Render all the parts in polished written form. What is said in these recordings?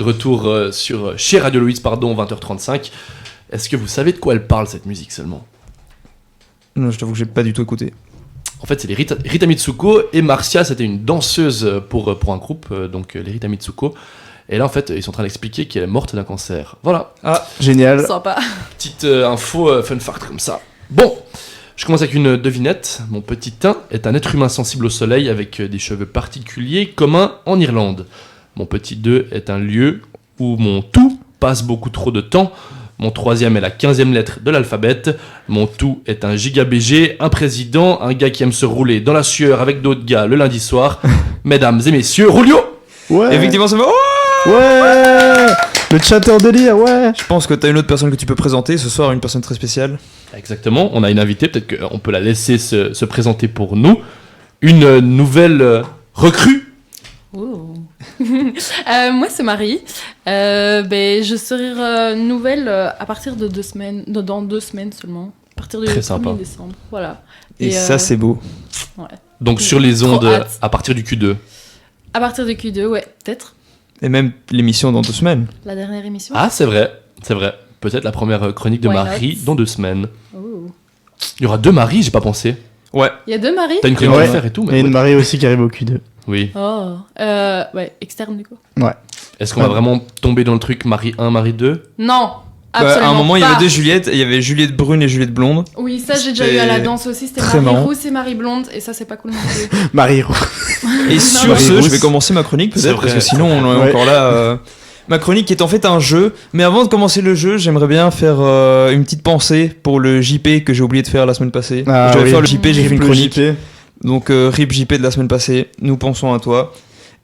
De retour chez Radio Louise, 20h35. Est-ce que vous savez de quoi elle parle, cette musique, seulement ? Non, je t'avoue que j'ai pas du tout écouté. En fait, c'est les Rita Mitsuko et Marcia, c'était une danseuse pour un groupe, donc les Rita Mitsuko. Et là, en fait, ils sont en train d'expliquer qu'elle est morte d'un cancer. Voilà. Ah, génial. Sympa. Petite info fun fact comme ça. Bon, je commence avec une devinette. Mon petit 1 est un être humain sensible au soleil avec des cheveux particuliers communs en Irlande. Mon petit 2 est un lieu où mon tout passe beaucoup trop de temps. Mon 3e est la 15e lettre de l'alphabet. Mon tout est un giga BG, un président, un gars qui aime se rouler dans la sueur avec d'autres gars le lundi soir. Mesdames et messieurs, Rulio. Ouais. Effectivement, c'est Ouais. Le chatter délire, ouais. Je pense que t'as une autre personne que tu peux présenter. Ce soir, une personne très spéciale. Exactement, on a une invitée, peut-être qu'on peut la laisser se présenter pour nous. Une nouvelle recrue. Oh. Moi c'est Marie. Je serai nouvelle à partir de 2 semaines, dans 2 semaines seulement. À partir du 1er décembre. Voilà. Et ça c'est beau. Ouais. Donc sur les ondes à partir du Q2. À partir du Q2, ouais, peut-être. Et même l'émission dans 2 semaines. La dernière émission. Ah c'est vrai. Peut-être la première chronique de Marie dans 2 semaines. Oh. Il y aura 2 Marie, j'ai pas pensé. Ouais. Il y a 2 Marie. T'as une chronique à faire et tout. Mais et une Marie aussi qui arrive au Q2. Oui. Oh. Ouais, externe du coup. Ouais. Est-ce qu'on va vraiment tomber dans le truc Marie 1, Marie 2 ? Non. Absolument à un moment, pas. il y avait 2 Juliette. Il y avait Juliette brune et Juliette blonde. Oui, ça j'ai déjà eu à la danse aussi. C'était très Marie marrant. rousse et Marie blonde. Et ça, c'est pas cool non plus. Marie Roux. Et sur Marie ce, Rousse. je vais commencer ma chronique C'est peut-être, vrai, parce que sinon on est ouais. encore là. Ma chronique est en fait un jeu, mais avant de commencer le jeu, j'aimerais bien faire une petite pensée pour le JP que j'ai oublié de faire la semaine passée. Ah, je devais oui. faire le JP, j'ai fait une Le chronique. JP. Donc RIP JP de la semaine passée, nous pensons à toi.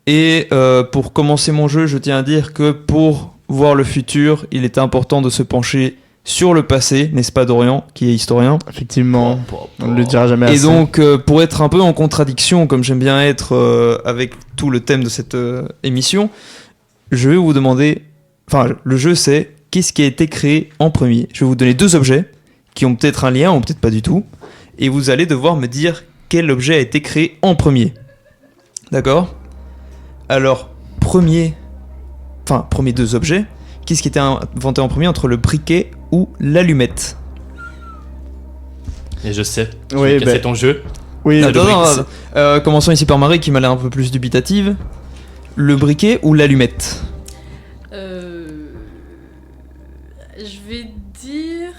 Et pour commencer mon jeu, je tiens à dire que pour voir le futur, il est important de se pencher sur le passé, n'est-ce pas Dorian, qui est historien ? Effectivement. On ne le dira jamais assez. Et donc, pour être un peu en contradiction, comme j'aime bien être avec tout le thème de cette émission, je vais vous demander... Enfin, le jeu, c'est qu'est-ce qui a été créé en premier ? Je vais vous donner 2 objets qui ont peut-être un lien ou peut-être pas du tout. Et vous allez devoir me dire quel objet a été créé en premier. D'accord ? Alors, premier 2 objets. Qu'est-ce qui a été inventé en premier entre le briquet ou l'allumette ? Et je sais. Oui, Je vais casser ton jeu. Oui, Commençons ici par Marie qui m'a l'air un peu plus dubitative. Le briquet ou l'allumette ? Je vais dire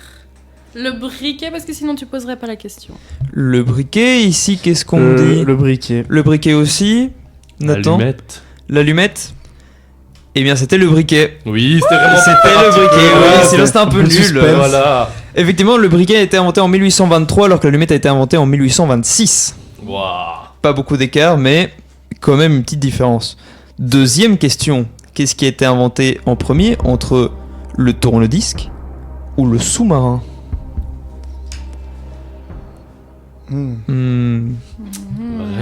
le briquet parce que sinon tu poserais pas la question. Le briquet, ici, qu'est-ce qu'on dit ? Le briquet. Le briquet aussi. Nathan ? L'allumette. L'allumette ? Eh bien, c'était le briquet. Oui, c'était vraiment C'était le briquet, Voilà, oui, sinon c'était un peu nul. suspense. Voilà. Effectivement, le briquet a été inventé en 1823 alors que l'allumette a été inventée en 1826. Waouh. Pas beaucoup d'écart, mais quand même une petite différence. Deuxième question. Qu'est-ce qui a été inventé en premier entre le tourne-disque ou le sous-marin ?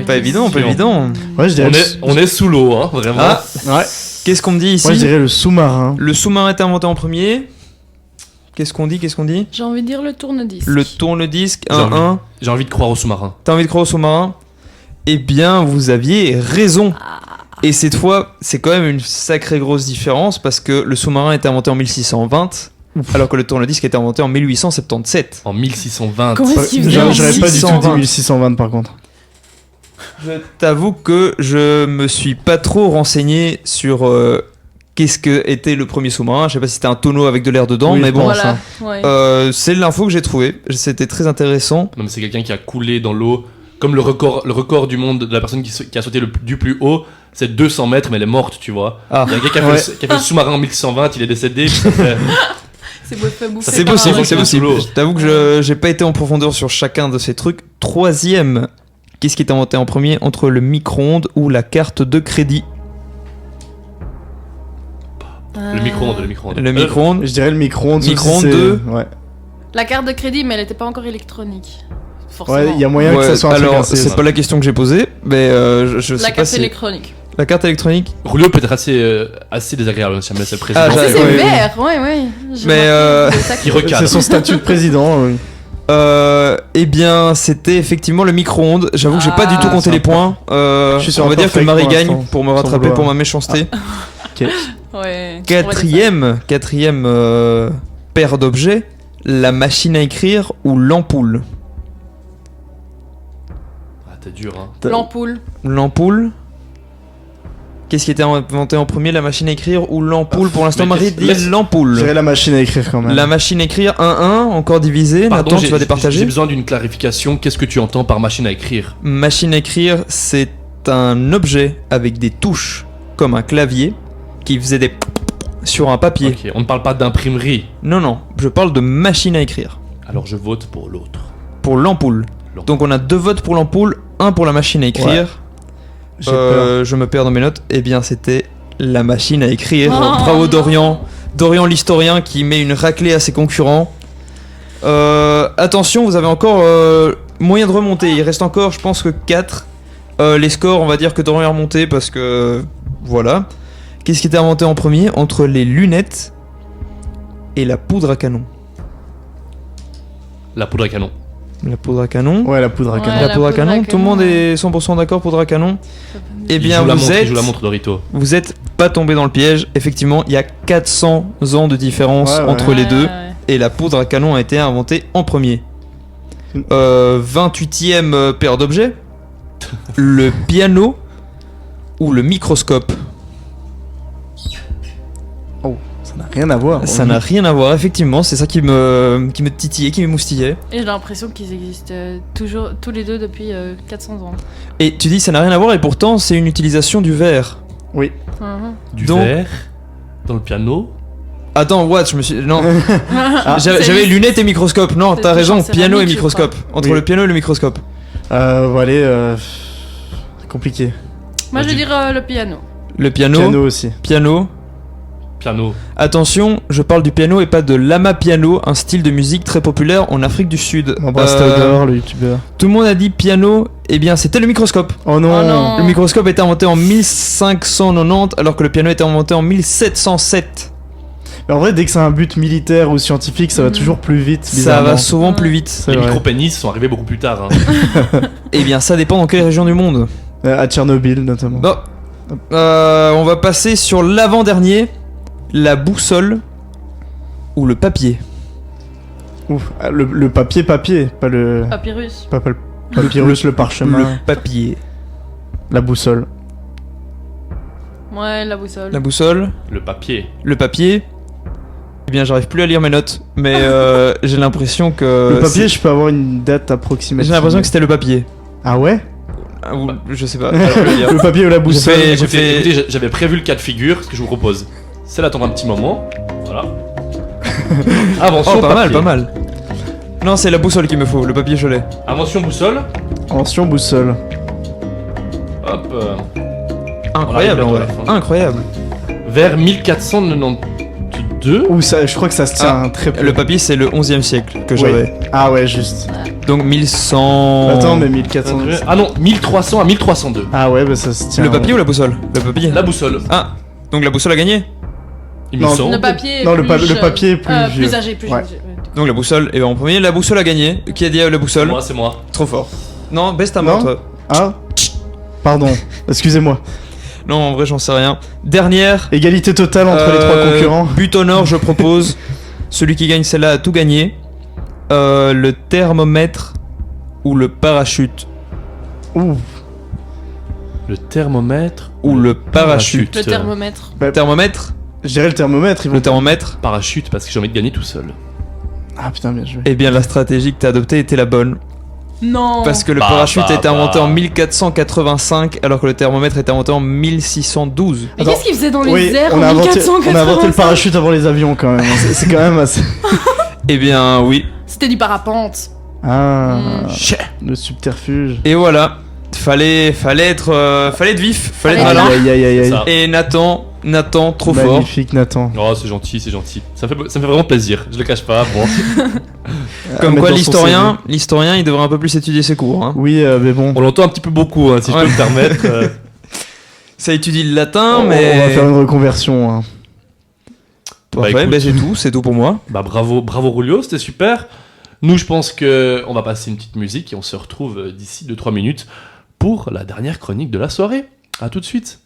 Pas évident, pas évident. Ouais, je dirais. On est sous l'eau, hein, vraiment. Ah, Ouais. qu'est-ce qu'on me dit ici ? Moi, je dirais le sous-marin. Le sous-marin a été inventé en premier. Qu'est-ce qu'on dit ? J'ai envie de dire le tourne-disque. Le tourne-disque, J'ai envie. 1-1. J'ai envie de croire au sous-marin. T'as envie de croire au sous-marin ? Eh bien, vous aviez raison. Et cette fois, c'est quand même une sacrée grosse différence parce que le sous-marin a été inventé en 1620, alors que le tourne-disque a été inventé en 1877. En 1620. Comment est-ce qu'il faisait J'aurais en pas du tout dit 1620. 1620 par contre. Je t'avoue que je me suis pas trop renseigné sur qu'est-ce que était le premier sous-marin. Je sais pas si c'était un tonneau avec de l'air dedans, Oui, mais je bon, pense. Voilà. Ouais. c'est l'info que j'ai trouvée. C'était très intéressant. Non, mais c'est quelqu'un qui a coulé dans l'eau. Comme le record du monde de la personne qui a sauté du plus haut, c'est 200 mètres, mais elle est morte, tu vois. Ah. Il y a quelqu'un qui a fait le sous-marin en 1620, il est décédé. Puis ça fait... C'est beau, fait bouffer C'est par possible, un c'est requin. possible. Je t'avoue que j'ai pas été en profondeur sur chacun de ces trucs. Troisième, qu'est-ce qui est inventé en premier entre le micro-ondes ou la carte de crédit ? Le micro-ondes, le micro-ondes. Le micro-ondes. Je dirais le micro-ondes. Micro-ondes c'est- 2. Ouais. La carte de crédit, mais elle était pas encore électronique. Forcément. Ouais, il y a moyen que ça soit un truc alors, assez- c'est pas la question que j'ai posée, mais je La sais pas carte si... électronique. La carte électronique. Julio peut être assez désagréable si jamais c'est le président. Ah, Ah, Ouais, c'est ouais, vert, ouais. J'ai Mais, remarqué, c'est ça qui recadre. C'est son statut de président. Oui. Eh bien, c'était effectivement le micro-ondes. J'avoue que j'ai pas du tout compté sympa. les points. Je suis sur On un va dire que perfect Marie pour gagne l'instant, pour me sans rattraper vouloir. pour ma méchanceté. Ok. Ouais. Quatrième paire d'objets, la machine à écrire ou l'ampoule. Ah, t'es dur, hein. L'ampoule. L'ampoule. Qu'est-ce qui était inventé en premier, la machine à écrire ou l'ampoule? Pour l'instant, mais Marie dit l'ampoule. J'irai la machine à écrire quand même. La machine à écrire 1-1, encore divisé. Pardon, Nathan, tu vas départager. j'ai besoin d'une clarification. Qu'est-ce que tu entends par machine à écrire? Machine à écrire, c'est un objet avec des touches, comme un clavier, qui faisait des sur un papier. Ok, on ne parle pas d'imprimerie. Non, je parle de machine à écrire. Alors je vote pour l'autre. Pour l'ampoule. Donc on a 2 votes pour l'ampoule, 1 pour la machine à écrire. Ouais. J'ai peur. Je me perds dans mes notes. Eh bien, c'était la machine à écrire. Oh, Bravo non. Dorian. Dorian l'historien qui met une raclée à ses concurrents. Attention, vous avez encore moyen de remonter. Il reste encore, je pense que 4. Les scores, on va dire que Dorian est remonté parce que... Voilà. Qu'est-ce qui était inventé en premier entre les lunettes et la poudre à canon? La poudre à canon. La poudre à canon. Ouais, la poudre à canon. La poudre à canon. Tout le monde est 100% d'accord, poudre à canon. Eh bien, Il joue la montre Dorito. vous êtes pas tombé dans le piège. Effectivement, il y a 400 ans de différence Ouais, entre les deux. Ouais. Et la poudre à canon a été inventée en premier. 28e paire d'objets. Le piano ou le microscope? Ça n'a rien à voir. Ça n'a rien à voir, effectivement. C'est ça qui me titillait, qui me moustillait. Et j'ai l'impression qu'ils existent toujours, tous les deux depuis 400 ans. Et tu dis ça n'a rien à voir et pourtant c'est une utilisation du verre. Oui. Du Donc- verre dans le piano. Attends, what? Je me suis... Non. Ah, J'avais c'est- lunettes et microscope. Non, c'est t'as du raison. genre Piano et céramique, je microscope. Entre Oui. le piano et le microscope. Allez, compliqué. Moi, je vais Vas-y. dire le piano. Le piano. Piano aussi. Piano. Piano. Attention, je parle du piano et pas de l'ama piano, un style de musique très populaire en Afrique du Sud. On embrasse Théodore, le youtubeur. Tout le monde a dit piano, eh bien c'était le microscope. Oh non, Oh non. Le microscope a été inventé en 1590 alors que le piano a été inventé en 1707. Mais en vrai, dès que c'est un but militaire ou scientifique, ça va toujours plus vite. Ça bizarrement. va souvent plus vite. C'est Les vrai. micro-pénis sont arrivés beaucoup plus tard. Hein. Eh bien ça dépend dans quelle région du monde. À Tchernobyl notamment. Bon, on va passer sur l'avant-dernier, la boussole ou le papier. Ouf, le papier, pas le. Papyrus. Pas le papyrus, le parchemin. Le papier. La boussole. Ouais, la boussole. La boussole, Le papier. le papier. Eh bien j'arrive plus à lire mes notes, mais j'ai l'impression que... Le papier, je peux avoir une date approximative. J'ai l'impression que c'était le papier. Ah ouais. Ou- je sais pas. je vais le dire. Le papier ou la boussole. fait- Écoutez, j'avais prévu le cas de figure, ce que je vous propose. C'est d'attendre un petit moment. Voilà. Invention Oh, pas mal, papier. pas mal. Non, c'est la boussole qu'il me faut, le papier je l'ai. Invention boussole. Attention, boussole. Hop. Incroyable en On vrai. arrive bientôt à la fin. Incroyable. Vers 1492. Ouh, ça, je crois que ça se tient très peu. Le papier c'est le 11e siècle que Ouais. j'avais. Ah ouais, juste. Donc 1100... Attends, mais 1400. Ah non, 1300 à 1302. Ah ouais, bah ça se tient. Le papier ou la boussole? Le papier. La boussole. Ah, donc la boussole a gagné. Il me Non, semble. Le papier. Non, le plus pa- le papier est plus vieux. Plus âgé, plus Ouais. âgé. Ouais. Donc la boussole est en premier. La boussole a gagné. Qui a dit la boussole? C'est moi. Trop fort. Non, baisse ta Non. montre. Ah Pardon, excusez-moi. Non, en vrai, j'en sais rien. Dernière. Égalité totale entre les trois concurrents. But au nord, je propose. Celui qui gagne celle-là a tout gagné. Le thermomètre ou le parachute. Ouh. Le thermomètre Ou le parachute. Le thermomètre. Thermomètre. Je dirais le thermomètre. Ils vont... Le thermomètre. Parachute parce que j'ai envie de gagner tout seul. Ah putain, bien joué. Eh bien, la stratégie que t'as adoptée était la bonne. Non. Parce que le Bah, parachute bah, a été inventé bah. en 1485, alors que le thermomètre est inventé en 1612. Mais Attends. qu'est-ce qu'ils faisaient dans les Oui, airs on en a inventé 1485? on a inventé le parachute avant les avions quand même. C'est quand même assez. Eh bien, oui. C'était du parapente. Ah. Mm. Le subterfuge. Et voilà. Fallait être vif, fallait être Fallait malin. Aïe aïe aïe aïe. C'est ça. Et Nathan, trop fort. Magnifique Nathan. Oh, c'est gentil, c'est gentil. Ça me fait vraiment plaisir. Je le cache pas. Bon. Comme À quoi, mettre dans son l'historien, il devrait un peu plus étudier ses cours. Hein. CV. Oui, mais bon. On l'entend un petit peu beaucoup, hein, si je Ouais. peux me permettre. Ça étudie le latin, On mais. va faire une reconversion. Hein. Parfait, Bah, écoute. bah, c'est tout pour moi. Bah bravo Rulio, c'était super. Nous, je pense que on va passer une petite musique et on se retrouve d'ici 2-3 minutes pour la dernière chronique de la soirée. À tout de suite.